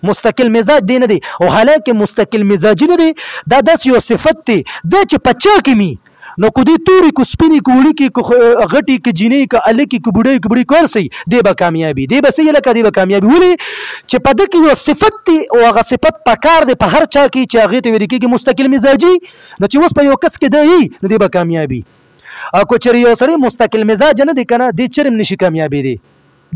مستقل مزاج دی نه دی او حالانکه مستقل مزاجي نه دی دا داسې یو صفت دی دا چې په چا کې می نو کو دې تورې کو سپینې کو وړي کې کو غټي کې جینې کو الکې کو بډې کو بډې کور سي دی به کامیابی دی به سي لکه دی به کامیابی ولې چې په دې کې یو صفت دی او هغه صفت پکار دی په هر چا کې چې هغه ته ویل کېږي مستقل مزاجي نو چې اوس په یو کس کې دی نو دی به کامیابی او کو چېرې یو سړی مستقل مزاج نه دی کنه دی چرم نشي کامیابی دی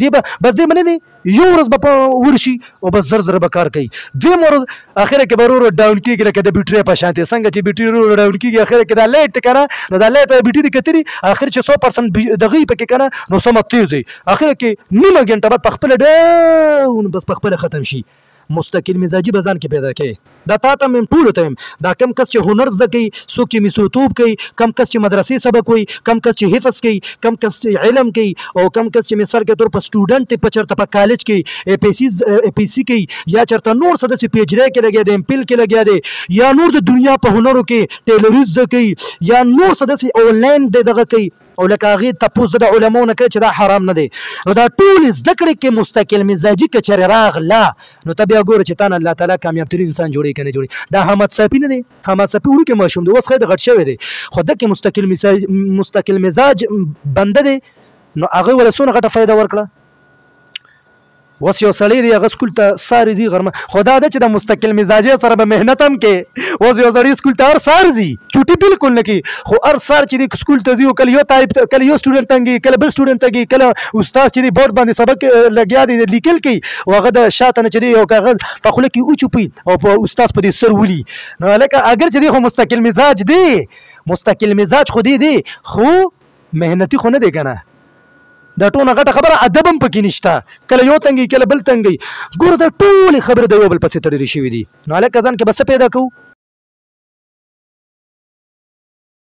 دی به بس دی باندې دی یو ورځ به ورشي او بس زر زر به کار کوي دویم ورځ اخره کې به ورو ډاون کېږي لکه د بیټرۍ په شانتې څنګه چې بیټرۍ ورو ډاون کېږي اخره کې دا لایټ که نه نو دا لایټ بیټرۍ دې کتري اخر چې 100% دغه یې پکې که نه نو سمه تیز وي اخره کې نیمه ګنټه بعد په خپله ډاون بس په خپله ختم شي مستقل مزاجي به ځان کې پیدا کوي دا تا ته مې ټولو ته ویم دا کم کس چې هنر زده کوي څوک چې میسوتوب کوي کم کس چې مدرسې سبق وایي کم کس چې حفظ کوي کم کس چې علم کوي او کم کس چې مثال کے طور پر سټوډنټ په چېرته په کالج کې پی سي کوي یا چېرته نور څه داسې پیجرۍ کې لګیا دی امپل کې لګیا دی یا نور د دنیا په هنرو کې ټیلري زده کوي یا نور څه داسې آنلاین دی دغه کوي او لکه هغې تپوس د علماو نه کوي چې دا حرام نه دی نو دا ټول زده کړې کې مستقل مزاجي که چېرې راغله نو ته بیا ګوره چې تا نه الله تعالی کامیاب ترین انسان جوړوي که نه جوړوي دا حمد صافي نه دی حمد صافي وړوکی ماشوم دی اوس خیر د غټ شوی دی خو دکې مستقل مزاج بنده دی نو هغه ولې څونه غټه فایده ورکړه اوس یو سړی دی هغه سکول ته سار ځي غرمه خو دا ده چې د مستقل مزاجي سره به محنت هم کې اوس یو سړی سکول ته هر سار ځي چوټي بالکل نه کوي خو هر سار چې دی سکول ته ځي کله یو ټایپ کله یو سټوډنټ تنګي کله بل سټوډنټ تنګي کله استاد چې دی بورډ باندې سبق لګیا دی لیکل کوي او هغه د شاته نه چې دی یو کاغذ په خوله کې اوچوپي او په استاد په دې سر ولي نو لکه اگر چې دی خو مستقل مزاج دی مستقل مزاج خو دی خو محنتي خو نه دی که نه دا ټونه غټه خبره ادب هم پکې نشته کله یو تنګي کله بل تنګي ګوره دا ټولې خبرې د یو بل پسې تړلې شوي دي نو هلکه ځان کې به څه پیدا کوو